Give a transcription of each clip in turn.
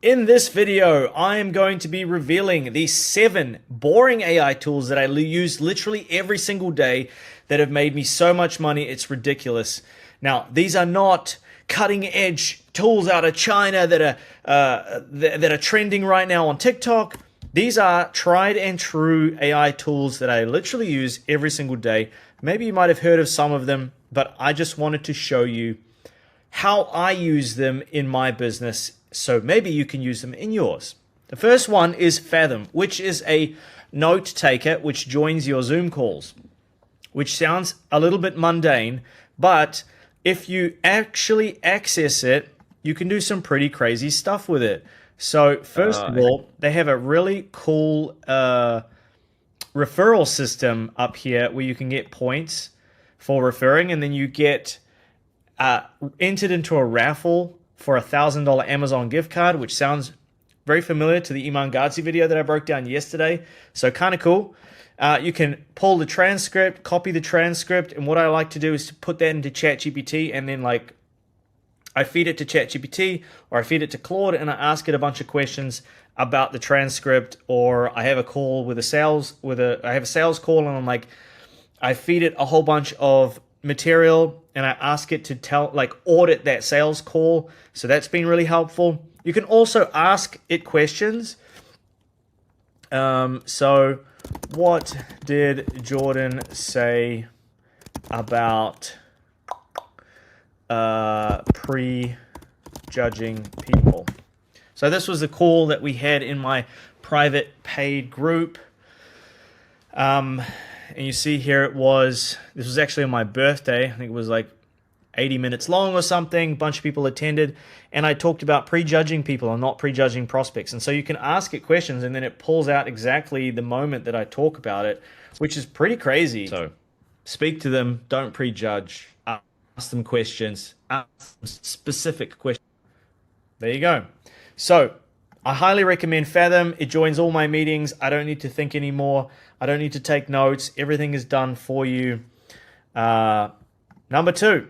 In this video, I am going to be revealing the 7 boring AI tools that I use literally every single day that have made me so much money, it's ridiculous. Now, these are not cutting edge tools out of China that are trending right now on TikTok. These are tried and true AI tools that I literally use every single day. Maybe you might have heard of some of them, but I just wanted to show you how I use them in my business, so maybe you can use them in yours. The first one is Fathom, which is a note taker which joins your Zoom calls, which sounds a little bit mundane, but if you actually access it, you can do some pretty crazy stuff with it. So first of all, they have a really cool referral system up here where you can get points for referring, and then you get entered into a raffle for a $1,000 Amazon gift card, which sounds very familiar to the Iman Gadzhi video that I broke down yesterday. So kind of cool. You can pull the transcript, copy the transcript, and what I like to do is to put that into ChatGPT, and then I feed it to ChatGPT or I feed it to Claude, and I ask it a bunch of questions about the transcript, or I have a call with I have a sales call, and I feed it a whole bunch of material and I ask it to audit that sales call. So that's been really helpful. You can also ask it questions. So what did Jordan say about prejudging people? So this was a call that we had in my private paid group. And you see here this was actually on my birthday. I think it was like 80 minutes long or something. A bunch of people attended. And I talked about prejudging people and not prejudging prospects. And so you can ask it questions and then it pulls out exactly the moment that I talk about it, which is pretty crazy. So speak to them, don't prejudge, ask them questions, ask them specific questions. There you go. So I highly recommend Fathom. It joins all my meetings. I don't need to think anymore. I don't need to take notes. Everything is done for you. Number 2,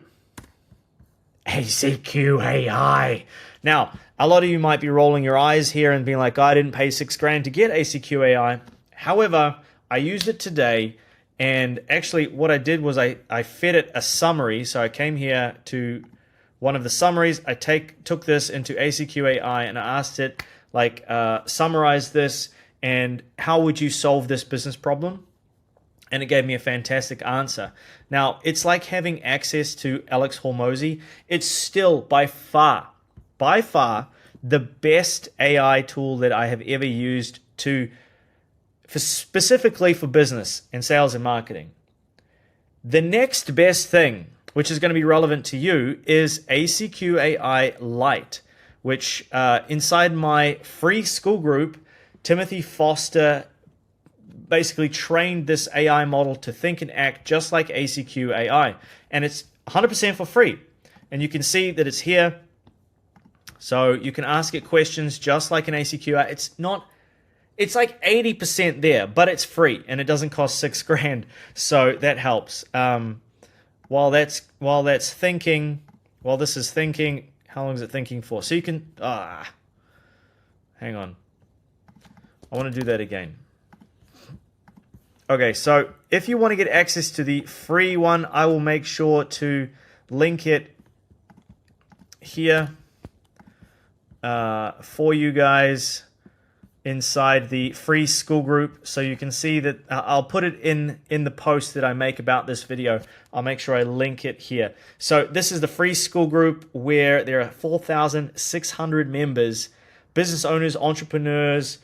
ACQ AI. Now, a lot of you might be rolling your eyes here and being like, I didn't pay $6,000 to get ACQ AI. However, I used it today, and actually what I did was I fed it a summary. So I came here to one of the summaries. I took this into ACQ AI and I asked it, summarize this and how would you solve this business problem? And it gave me a fantastic answer. Now, it's like having access to Alex Hormozi. It's still by far, the best AI tool that I have ever used specifically for business and sales and marketing. The next best thing, which is going to be relevant to you, is ACQ AI Lite, which inside my free school group, Timothy Foster basically trained this AI model to think and act just like ACQ AI. And it's 100% for free. And you can see that it's here. So you can ask it questions just like an ACQ AI. It's like 80% there, but it's free and it doesn't cost $6,000. So that helps. While this is thinking, how long is it thinking for? So you can, hang on. I want to do that again. Okay, so if you want to get access to the free one, I will make sure to link it here for you guys inside the free school group. So you can see that I'll put it in the post that I make about this video. I'll make sure I link it here. So this is the free school group where there are 4,600 members, business owners, entrepreneurs,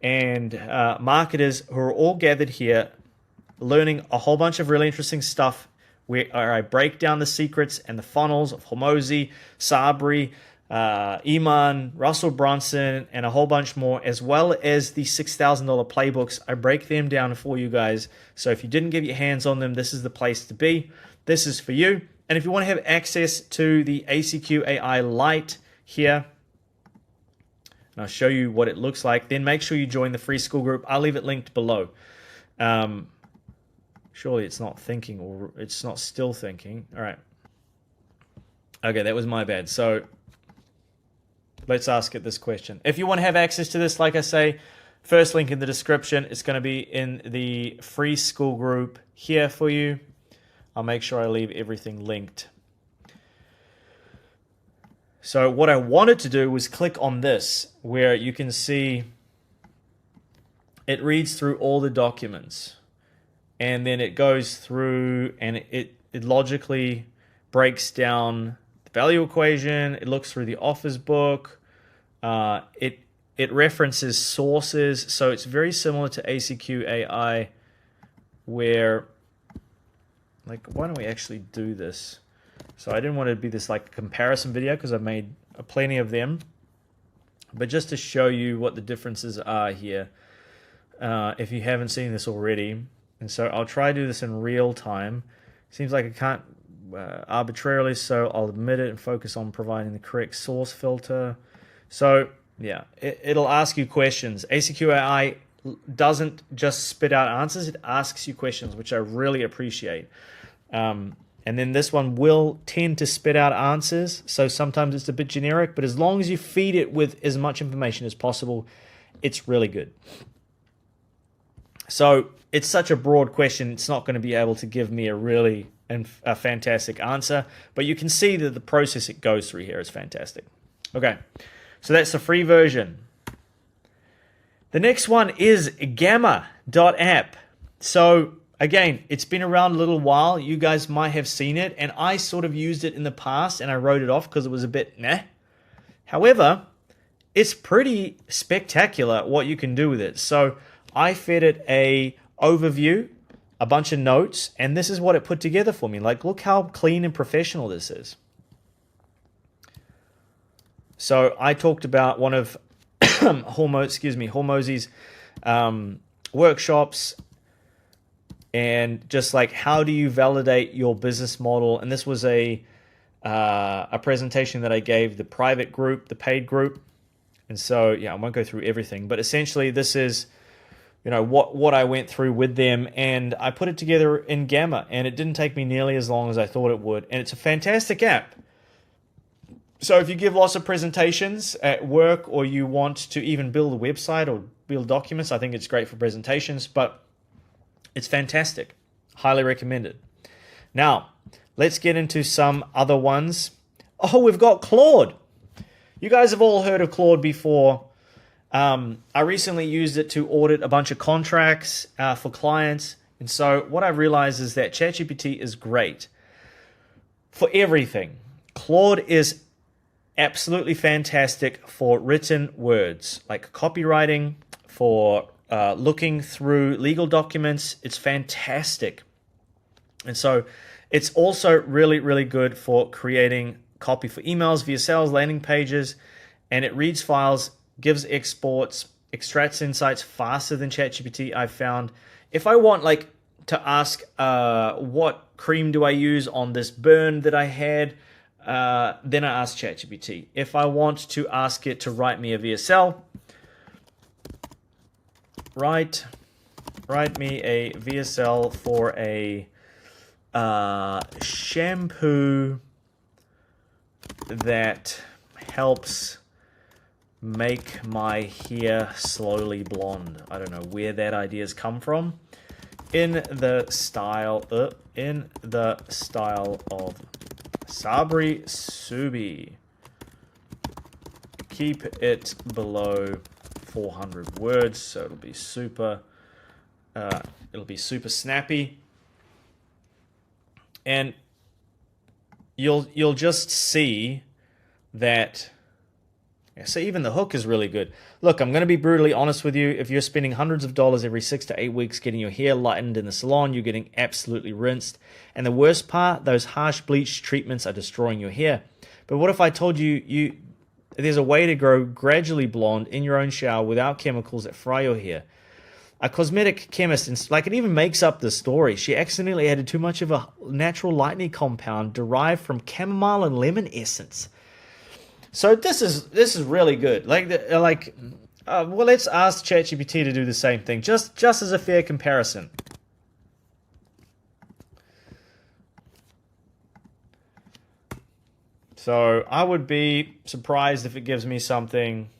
and marketers who are all gathered here learning a whole bunch of really interesting stuff where I break down the secrets and the funnels of Hormozi, Sabri, Iman, Russell Brunson, and a whole bunch more, as well as the $6,000 playbooks. I break them down for you guys. So if you didn't get your hands on them, this is the place to be. This is for you. And if you want to have access to the ACQ AI Lite here, and I'll show you what it looks like, then make sure you join the free school group. I'll leave it linked below. Surely it's not thinking, or it's not still thinking. All right. Okay, that was my bad. So Let's ask it this question. If you want to have access to this, like I say, first link in the description. It's going to be in the free school group here for you. I'll make sure I leave everything linked. So what I wanted to do was click on this, where you can see it reads through all the documents. And then it goes through and it logically breaks down the value equation. It looks through the offers book. It references sources. So it's very similar to ACQ AI, where, like, why don't we actually do this? So I didn't want it to be this like comparison video because I've made plenty of them. But just to show you what the differences are here, if you haven't seen this already. And so I'll try to do this in real time. Seems like I can't arbitrarily, so I'll admit it and focus on providing the correct source filter. So yeah, it'll ask you questions. ACQAI doesn't just spit out answers, it asks you questions, which I really appreciate. And then this one will tend to spit out answers, so sometimes it's a bit generic, but as long as you feed it with as much information as possible, it's really good. So it's such a broad question, it's not going to be able to give me a fantastic answer, but you can see that the process it goes through here is fantastic. Okay, so that's the free version. The next one is Gamma.app. So again, it's been around a little while. You guys might have seen it, and I sort of used it in the past, and I wrote it off because it was a bit meh. However, it's pretty spectacular what you can do with it. So I fed it a overview, a bunch of notes, and this is what it put together for me. Like, look how clean and professional this is. So I talked about one of Hormozi's workshops, and just like, how do you validate your business model? And this was a presentation that I gave the private group, the paid group. And so, yeah, I won't go through everything, but essentially this is, you know, what I went through with them, and I put it together in Gamma, and it didn't take me nearly as long as I thought it would. And it's a fantastic app. So if you give lots of presentations at work, or you want to even build a website or build documents, I think it's great for presentations, but it's fantastic. Highly recommended. Now, let's get into some other ones. Oh, we've got Claude. You guys have all heard of Claude before. I recently used it to audit a bunch of contracts for clients. And so what I realized is that ChatGPT is great for everything. Claude is absolutely fantastic for written words, like copywriting, for looking through legal documents. It's fantastic. And so it's also really, really good for creating copy for emails, via sales, landing pages, and it reads files, gives exports, extracts insights faster than ChatGPT, I've found. If I want like to ask what cream do I use on this burn that I had, then I ask ChatGPT. If I want to ask it to write me a VSL, write me a VSL for a shampoo that helps make my hair slowly blonde. I don't know where that idea's come from. In the style of Sabri Subi. Keep it below 400 words, so it'll be super snappy. And you'll just see that. So even the hook is really good. Look, I'm going to be brutally honest with you. If you're spending hundreds of dollars every 6 to 8 weeks getting your hair lightened in the salon, you're getting absolutely rinsed. And the worst part, those harsh bleach treatments are destroying your hair. But what if I told you there's a way to grow gradually blonde in your own shower without chemicals that fry your hair? A cosmetic chemist, it even makes up the story. She accidentally added too much of a natural lightening compound derived from chamomile and lemon essence. So this is really good. Well, let's ask ChatGPT to do the same thing, just as a fair comparison. So I would be surprised if it gives me something.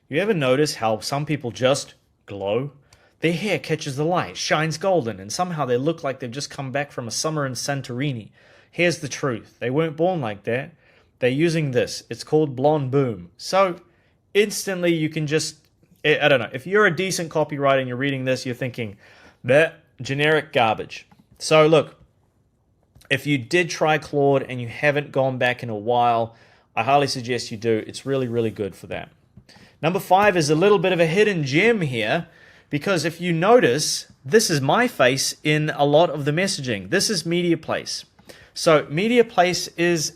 You ever notice how some people just glow? Their hair catches the light, shines golden, and somehow they look like they've just come back from a summer in Santorini. Here's the truth. They weren't born like that. They're using this. It's called Blonde Boom. So instantly you can just, I don't know, if you're a decent copywriter and you're reading this, you're thinking, that generic garbage. So look, if you did try Claude and you haven't gone back in a while, I highly suggest you do. It's really, really good for that. Number 5 is a little bit of a hidden gem here, because if you notice, this is my face in a lot of the messaging. This is MediaPlace. So MediaPlace is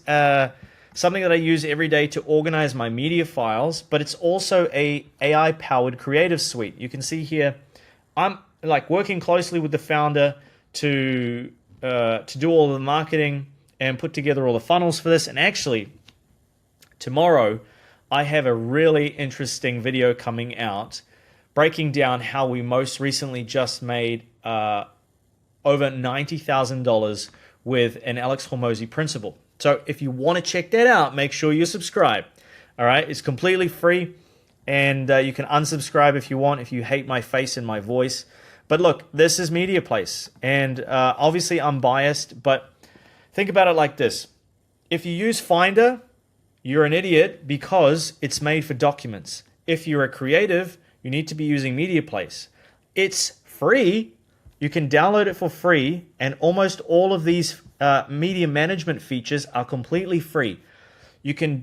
something that I use every day to organize my media files, but it's also a AI-powered creative suite. You can see here, I'm like working closely with the founder to do all the marketing and put together all the funnels for this. And actually, tomorrow, I have a really interesting video coming out breaking down how we most recently just made over $90,000 with an Alex Hormozi principle. So if you want to check that out, make sure you subscribe. All right, it's completely free, and you can unsubscribe if you want, if you hate my face and my voice. But look, this is MediaPlace, and obviously I'm biased, but think about it like this. If you use Finder, you're an idiot because it's made for documents. If you're a creative, you need to be using MediaPlace. It's free. You can download it for free, and almost all of these media management features are completely free. You can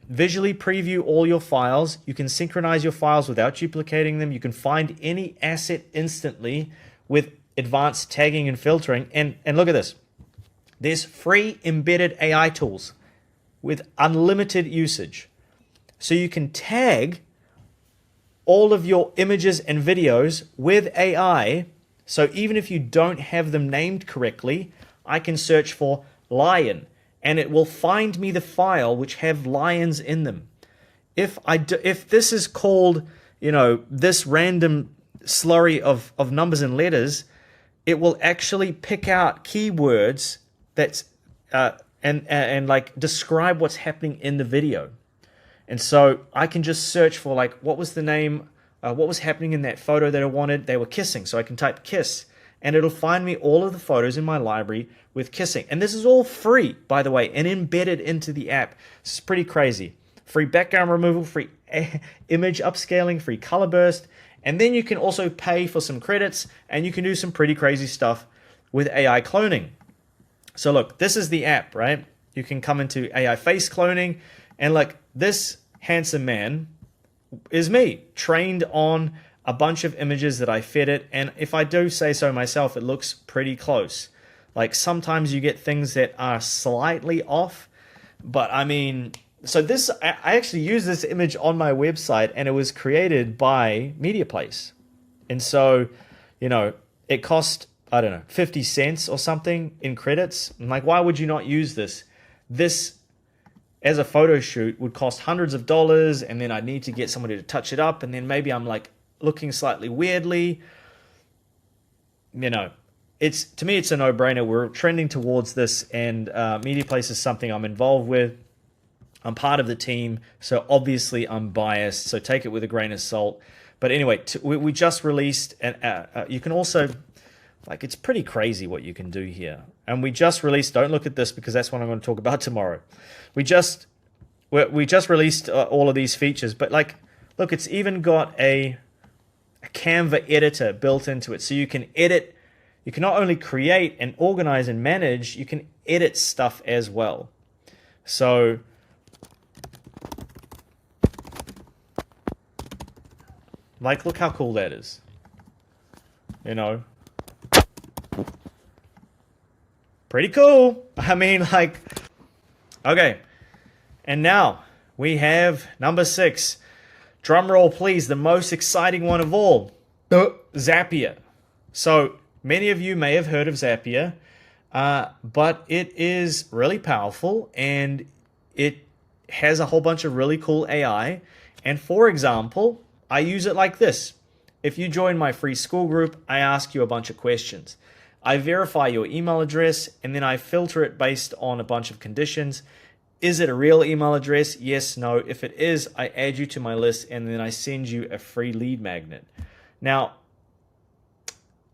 visually preview all your files. You can synchronize your files without duplicating them. You can find any asset instantly with advanced tagging and filtering. And look at this. There's free embedded AI tools with unlimited usage. So you can tag all of your images and videos with AI. So even if you don't have them named correctly, I can search for lion, and it will find me the file which have lions in them. If this is called, this random slurry of numbers and letters, it will actually pick out keywords that's and like describe what's happening in the video. And so I can just search for like, what was the name, what was happening in that photo that I wanted? They were kissing. So I can type kiss, and it'll find me all of the photos in my library with kissing. And this is all free, by the way, and embedded into the app. This is pretty crazy. Free background removal, free image upscaling, free color burst. And then you can also pay for some credits, and you can do some pretty crazy stuff with AI cloning. So look, this is the app, right? You can come into AI face cloning, and like this handsome man is me, trained on a bunch of images that I fed it. And if I do say so myself, it looks pretty close. Like sometimes you get things that are slightly off, but I mean, so this, I actually use this image on my website, and it was created by MediaPlace. And so, it cost, I don't know, 50 cents or something in credits. I'm like, why would you not use this? This, as a photo shoot, would cost hundreds of dollars, and then I'd need to get somebody to touch it up, and then maybe I'm like looking slightly weirdly. To me, it's a no-brainer. We're trending towards this, and MediaPlace is something I'm involved with. I'm part of the team, so obviously I'm biased, so take it with a grain of salt. But anyway, we just released, and you can also, like, it's pretty crazy what you can do here. And we just released, don't look at this because that's what I'm going to talk about tomorrow. We just released all of these features, but like, look, it's even got a Canva editor built into it, so you can edit. You can not only create and organize and manage, you can edit stuff as well. So, like, look how cool that is. Pretty cool. I mean, like, okay. And now we have number 6. Drum roll, please. The most exciting one of all. Zapier. So, many of you may have heard of Zapier, but it is really powerful, and it has a whole bunch of really cool AI. And for example, I use it like this. If you join my free school group, I ask you a bunch of questions. I verify your email address, and then I filter it based on a bunch of conditions. Is it a real email address? Yes, no. If it is, I add you to my list, and then I send you a free lead magnet. Now,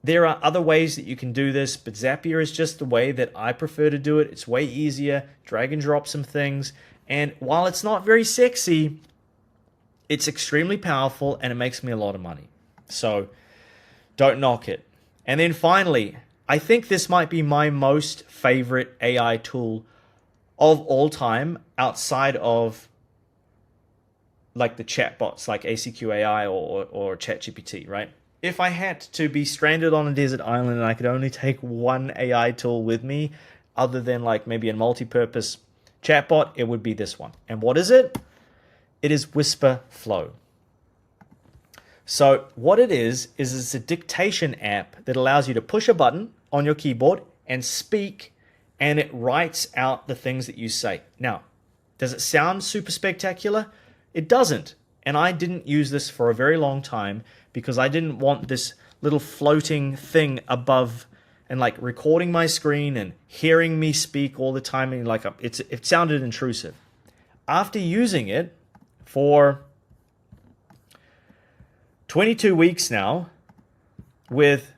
there are other ways that you can do this, but Zapier is just the way that I prefer to do it. It's way easier, drag and drop some things, and while it's not very sexy, it's extremely powerful, and it makes me a lot of money. So don't knock it. And then finally, I think this might be my most favorite AI tool of all time outside of like the chatbots like ACQ AI or ChatGPT, right? If I had to be stranded on a desert island and I could only take one AI tool with me, other than like maybe a multi-purpose chatbot, it would be this one. And what is it? It is Whisper Flow. So what it is it's a dictation app that allows you to push a button on your keyboard and speak, and it writes out the things that you say. Now, does it sound super spectacular? It doesn't. And I didn't use this for a very long time because I didn't want this little floating thing above and like recording my screen and hearing me speak all the time. And like it sounded intrusive. After using it for 22 weeks now, with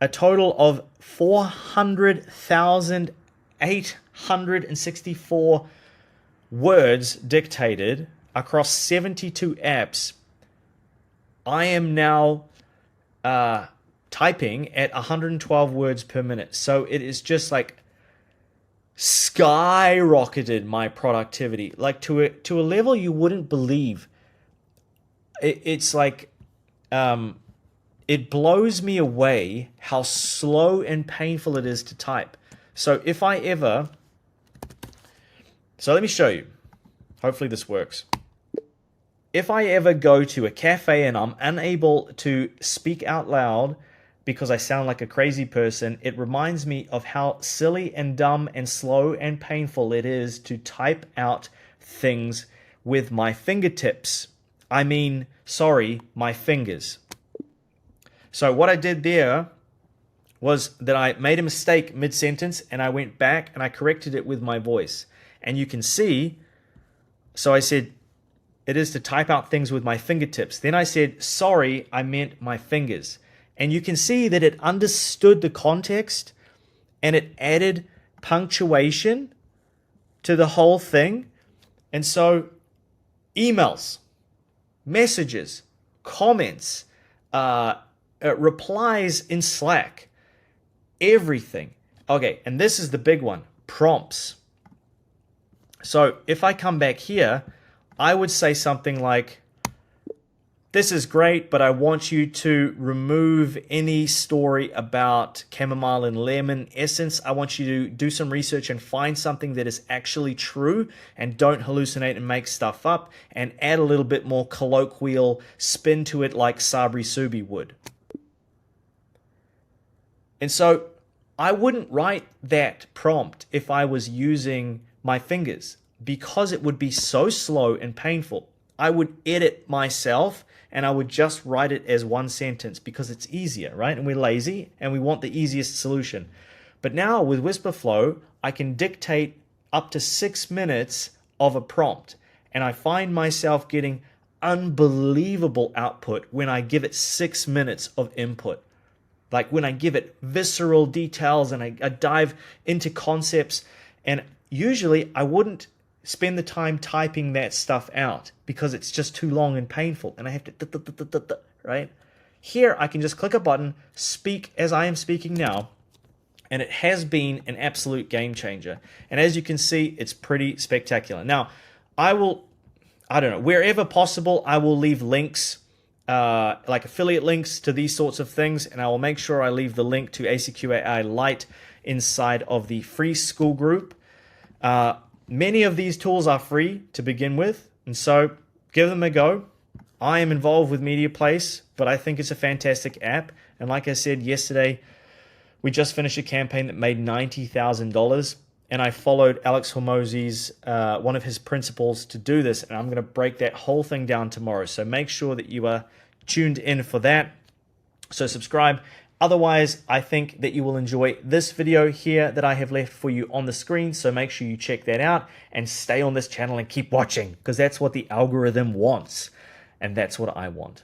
a total of 400,864 words dictated across 72 apps, I am now typing at 112 words per minute. So it is just like skyrocketed my productivity, like to a level you wouldn't believe. It's like it blows me away how slow and painful it is to type. So if I ever, so let me show you. Hopefully this works. If I ever go to a cafe and I'm unable to speak out loud because I sound like a crazy person, it reminds me of how silly and dumb and slow and painful it is to type out things with my fingertips. I mean, sorry, my fingers. So what I did there was that I made a mistake mid-sentence and I went back and I corrected it with my voice. And you can see, so I said, it is to type out things with my fingertips. Then I said, sorry, I meant my fingers. And you can see that it understood the context and it added punctuation to the whole thing. And so emails, messages, comments, replies in Slack, everything. Okay, and this is the big one, prompts. So if I come back here, I would say something like, this is great, but I want you to remove any story about chamomile and lemon essence. I want you to do some research and find something that is actually true and don't hallucinate and make stuff up, and add a little bit more colloquial spin to it like Sabri Subi would. And so I wouldn't write that prompt if I was using my fingers because it would be so slow and painful. I would edit myself and I would just write it as one sentence because it's easier, right? And we're lazy and we want the easiest solution. But now with WhisperFlow, I can dictate up to 6 minutes of a prompt, and I find myself getting unbelievable output when I give it 6 minutes of input. Like when I give it visceral details and I dive into concepts, and usually I wouldn't spend the time typing that stuff out because it's just too long and painful and I have to, right? Here I can just click a button, speak as I am speaking now, and it has been an absolute game changer. And as you can see, it's pretty spectacular. Now, I don't know, wherever possible, I will leave links, like affiliate links to these sorts of things, and I will make sure I leave the link to ACQ AI Lite inside of the free school group. Many of these tools are free to begin with, and so give them a go. I am involved with MediaPlace, but I think it's a fantastic app. And like I said yesterday, we just finished a campaign that made $90,000, and I followed Alex Hormozi's, one of his principles to do this, and I'm going to break that whole thing down tomorrow. So make sure that you are tuned in for that. So subscribe. Otherwise, I think that you will enjoy this video here that I have left for you on the screen. So make sure you check that out and stay on this channel and keep watching, because that's what the algorithm wants. And that's what I want.